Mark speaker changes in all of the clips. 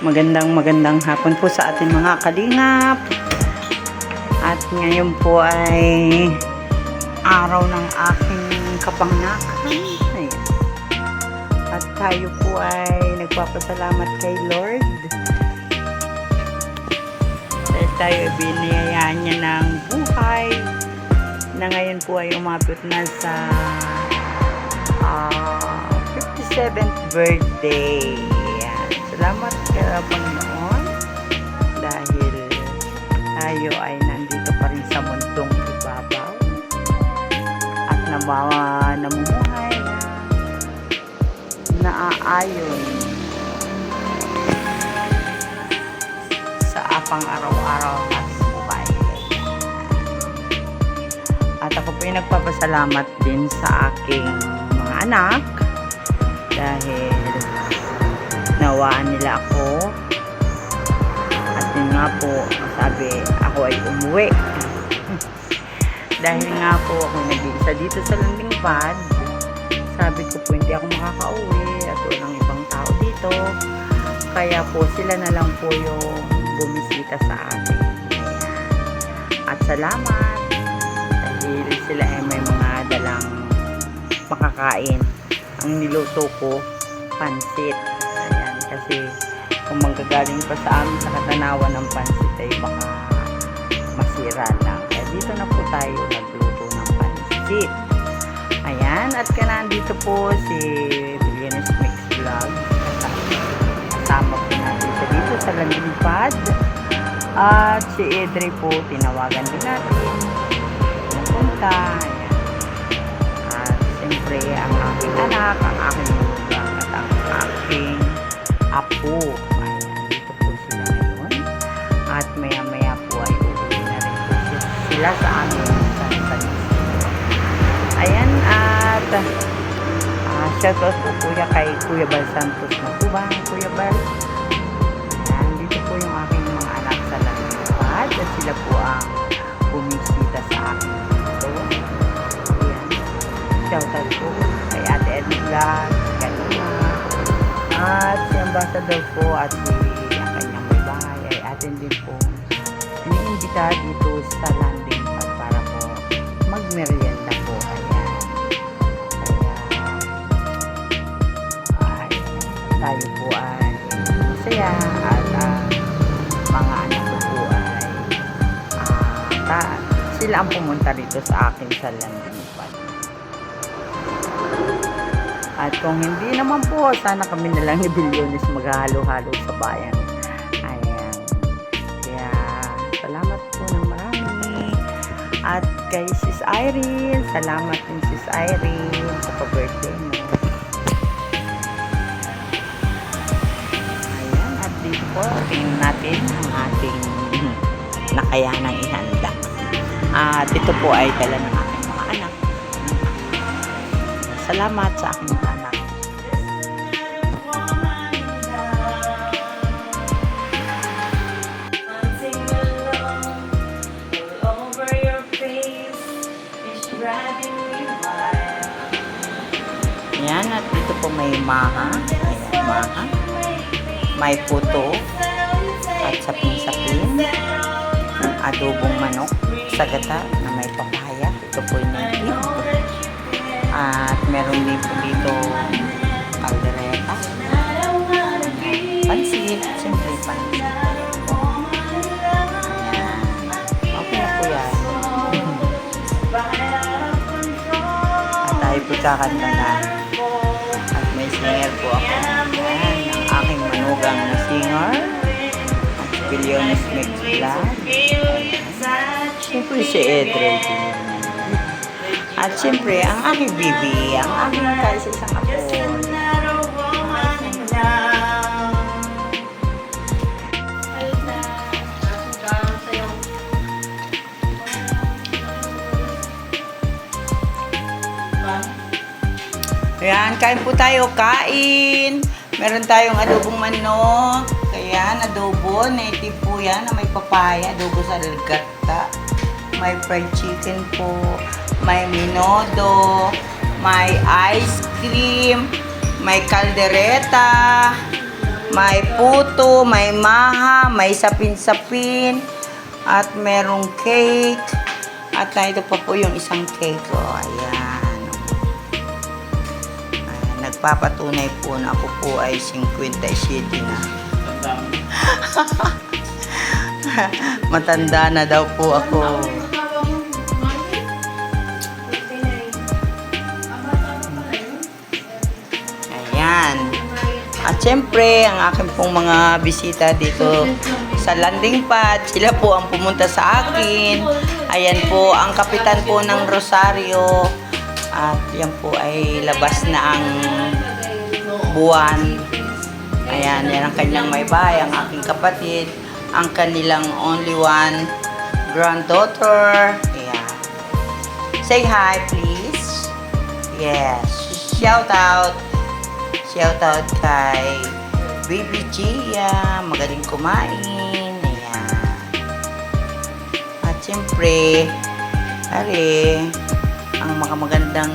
Speaker 1: Magandang hapon po sa ating mga kalingap. At ngayon po ay araw ng aking kapanganakan. Ayan. At tayo po ay nagpapasalamat kay Lord. Dahil tayo biniyayaan niya ng buhay na ngayon po ay umabot na sa 57th birthday. Salamat kay Panginoon dahil tayo ay nandito pa rin sa mundong ibabaw at namumuhay na naaayon sa apang araw-araw at buhay. At ako po ay nagpapasalamat din sa aking mga anak dahil nawaan nila ako at yun nga po sabi ako ay umuwi dahil nga po ako nag-iisa dito sa landing pad. Sabi ko po hindi ako makakauwi at walang ibang tao dito, kaya po sila na lang po yung bumisita sa akin. At salamat dahil sila ay may mga dalang makakain. Ang niluto ko pansit. Kasi kung manggagaling pa sa amin sa Katanawan ng pansit ay baka masira lang. Kaya dito na po tayo nagluto ng pansit. Ayan, at nandito po si Billionaires Mix Vlog. Kasama po natin siya dito sa landing pad. At si Edre po, tinawagan din natin. Napunta. Ayan. At siyempre ang aking anak, ang aking magulang at ang aking apo. Ayan, dito po sila ngayon. At maya-maya po ay uuwi na rin po sila sa amin sa ayan, at shoutout po kuya kay Kuya Bal Santos na po ba? Kuya Bal. Ayan, dito po yung aking mga anak sa langipad at sila po ang bumisita sa akin dito. Ayan, shoutout po kay Ate Edna, kay Ima, at si Ambassador po at si ang kanyang may bahay ay atin din po iniimbita dito sa landing pad para po magmerienda po. Ayan. Kaya tayo po ay masaya at mga anak ko po ay sila ang pumunta rito sa akin sa landing pad. At kung hindi naman po, sana kami na lang ni Billionaires maghahalo-halo sa bayan. Ayan. Kaya, salamat po ng marami. At kay Sis Irene, salamat din Sis Irene sa pa-birthday mo. Ayan. At dito po, tingnan natin ang ating nakayanang ihanda. At ito po ay dala ng aking mga anak. Salamat sa aking mga anak. Ayan, at dito po may maha. Ayan, maha. May puto. At sapin-sapin. Adobong manok sa gata na may papaya. Ito po yung native. At meron din po dito kaldereta, pansit, siyempre pansit. Ayan. Okay na po yan. At tayo po kakanta na. At may singer po ako. Ayan, ang aking manugang na singer. At Billionaires Mix Vlog. Siyempre si Edre din. At siyempre, ang aking bibi, ang aking kaisa-isang apo. Ayan, kain po tayo, kain. Meron tayong adobong manok. Ayan, adobo, native po yan na may papaya, adobo sa gata. May fried chicken po. May minodo, may ice cream, may kaldereta, May puto, may maha, may sapin-sapin, at merong cake. At ito pa po yung isang cake. Oh, ayan. Nagpapatunay po na ako po ay 57 na. Matanda na daw po ako. Ayan. At syempre, ang aking pong mga bisita dito sa landing pad, sila po ang pumunta sa akin. Ayan po, ang kapitan po ng Rosario. At yan po ay labas na ang buwan. Ayan, yan ang kanyang may bahay, ang aking kapatid, ang kanilang only one granddaughter. Ayan. Say hi, please. Yes. Shout out. Shout out kay Baby Gia. Magaling kumain. Ayan. At syempre, ang mga magandang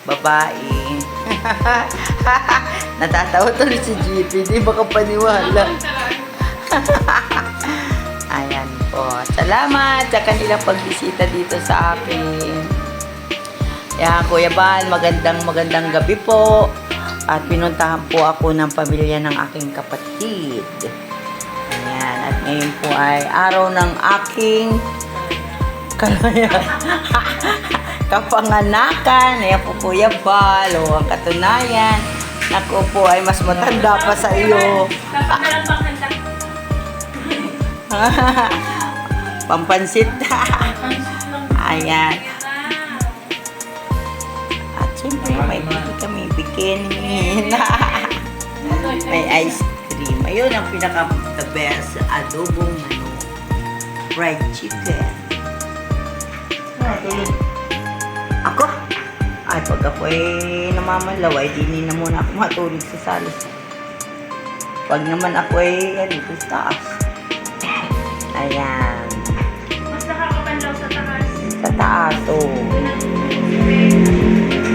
Speaker 1: babae. Natatawa tuloy si GP. Di baka paniwala. Ayan po. Salamat sa kanilang pagbisita dito sa akin. Yan, Kuya Bal, magandang gabi po. At pinuntahan po ako ng pamilya ng aking kapatid. Ayan. At ngayon po ay araw ng aking kapanganakan. Ayan po, Kuya Bal. O, ang katunayan. Ako po ay mas matanda pa sa iyo. Pampansit. Ayan. At syempre, may bili kami bikini. May ice cream. Ayun ang pinaka-the best. Adobong manok. Fried chicken. Ako? Ay, pag ako ay namamalaway, di na muna ako matulog sa salis. Pag naman ako ay dito sa taas. Ayan.
Speaker 2: Mas nakakapanlaw sa taas.
Speaker 1: Sa taas, oh.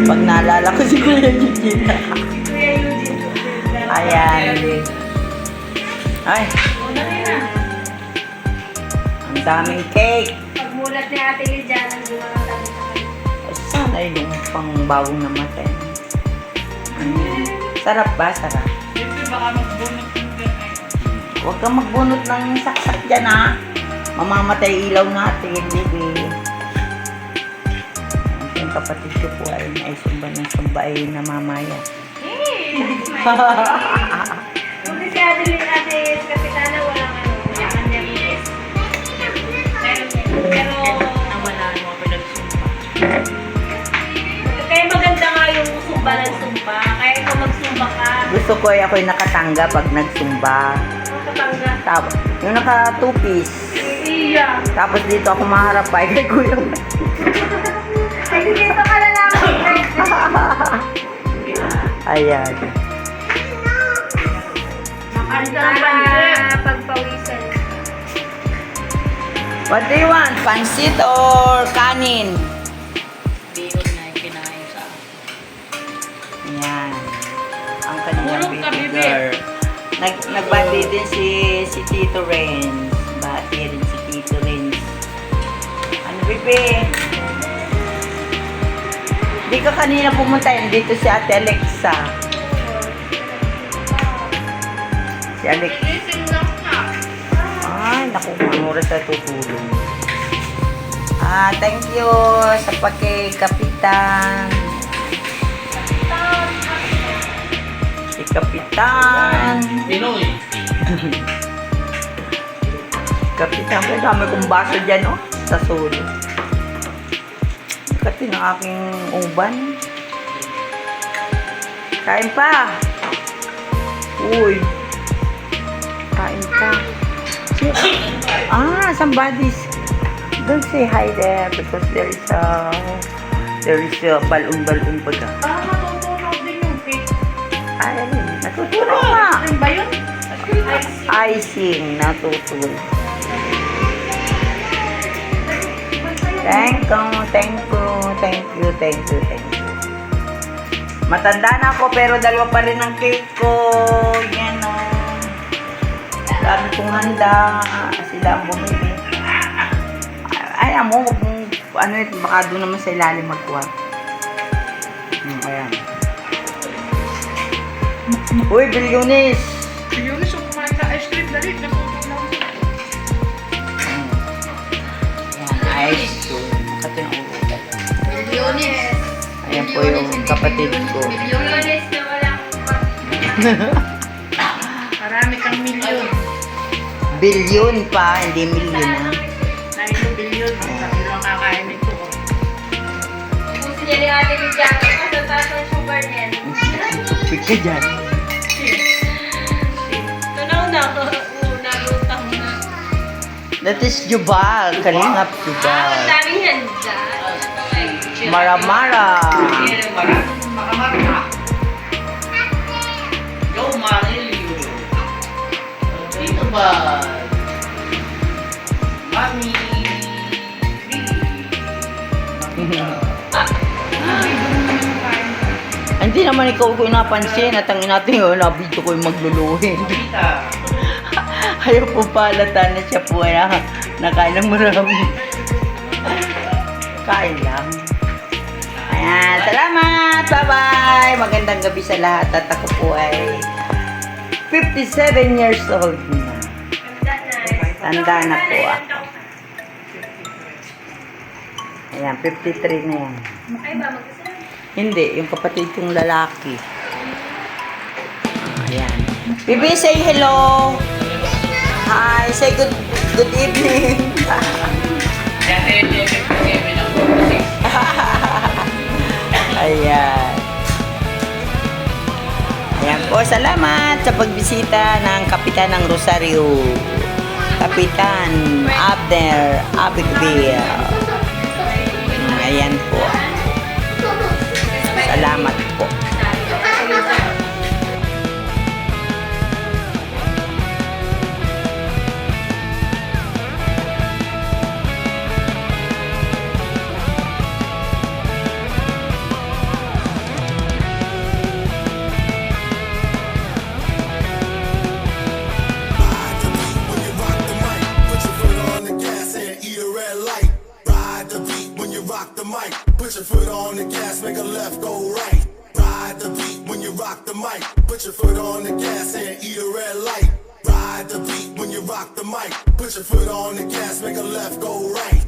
Speaker 1: Pag naalala ko si Kuya Eugene.
Speaker 2: Si Kuya Eugene.
Speaker 1: Ayan. Ay,
Speaker 2: Una rin na.
Speaker 1: ang daming cake.
Speaker 2: Pagmulat ni Ate Lydia, nandun ang tabi sa kanya.
Speaker 1: Sana yung pangbawong namatay. Sarap ba? Sarap.
Speaker 2: Siyempre baka magbunot yung ganay.
Speaker 1: Huwag kang magbunot ng saksak dyan, ha? Mamamatay ilaw natin, baby. Yung kapatid ko po ay sumba ng sumba ay namamaya.
Speaker 2: Kung si Ate Lydia, Kapitana, walang wala kanya miss. Pero,
Speaker 1: Nawala mo ako nagsumba.
Speaker 2: kaya maganda nga yung sumba ng sumba. Kaya ikaw magsumba ka.
Speaker 1: Gusto ko ay ako'y nakatangga pag nagsumba.
Speaker 2: Makatangga.
Speaker 1: Tapos, yung naka two-piece.
Speaker 2: Iya.
Speaker 1: Tapos dito ako maharap pa kay Kuya.
Speaker 2: Ay, dito ka lalaki.
Speaker 1: Ayan.
Speaker 2: Para pagpawisan.
Speaker 1: What do you want? Pansit or kanin?
Speaker 3: Bihon na yung kinain sa
Speaker 1: Ayan. Ang kanyang
Speaker 3: Tulog ka,
Speaker 1: baby
Speaker 3: bebe.
Speaker 1: girl. Nagbati din si Tito Renz. Bati rin si Tito Renz. Ano, bebe? Di ka kanina pumunta yun. Dito si Ate Alexa. Si Alex. Ay, naku, ang oras na tutulong. Thank you sa pagkikapitan. Si Kapitan.
Speaker 3: Pinoy.
Speaker 1: Kapitan, may dami kong baso dyan, oh, sa sulo. Kasi ng aking uban. Kain pa. Uy. Kain pa. Somebody's. Don't say hi there because there is a balon-balon baga.
Speaker 2: Baka matutunog din yung cake.
Speaker 1: Ay, natutulog nga.
Speaker 2: Ano ba yun?
Speaker 1: Icing, natutulog. Thank you. Matanda na ako pero dalawa pa rin ang cake ko. Yan o. Dami kong handa. Sila ang bumili. Ay, amo, huwag mong, ano yun, baka doon naman sa ilalim magkuha. Ayan. Uy, Bilyonis!
Speaker 3: Yun, so kumain ka ice cream, dali. Natutunaw.
Speaker 1: Ayan, ice cream. Kato yung ulo.
Speaker 2: Milyones.
Speaker 1: Ayan po yung kapatid ko.
Speaker 2: Milyones na walang
Speaker 3: Marami kang milyon.
Speaker 1: Bilyon pa, hindi milyon ha.
Speaker 3: 9 billion. Sabi lang kakain nito.
Speaker 2: Gusto niya ni Ate Lidiato. Masataas ang sugar niyan.
Speaker 1: Quick ka dyan.
Speaker 2: Tunaw na. Nalutang na.
Speaker 1: That is Jubal. Kalingap
Speaker 2: Ang
Speaker 1: Jubal.
Speaker 2: daming handa.
Speaker 1: Mara-mara.
Speaker 3: Makamara. Yo, Marilio. Dito ba? Mami.
Speaker 1: Hindi naman ikaw ko napansin at ang natin yun, nabito ko yung magluluhin.
Speaker 3: Tita.
Speaker 1: Ayaw po palata na siya po na nakain ng marami. Kain lang. Ayan, salamat! Bye-bye! Magandang gabi sa lahat at ako po ay 57 years old na. Tanda na po ako. Ayan, 53 na yan.
Speaker 2: Ay ba, magkasama?
Speaker 1: Hindi, yung kapatid kong lalaki. Ayan. Bibi, say hello! Hi, say good evening! Ayan. Ayan po, salamat sa pagbisita ng Kapitan ng Rosario. Kapitan Abner Abigail. Ayan po. Salamat po.
Speaker 4: Put your foot on the gas, make a left, go right. Ride the beat when you rock the mic. Put your foot on the gas and eat a red light. Ride the beat when you rock the mic. Put your foot on the gas, make a left, go right.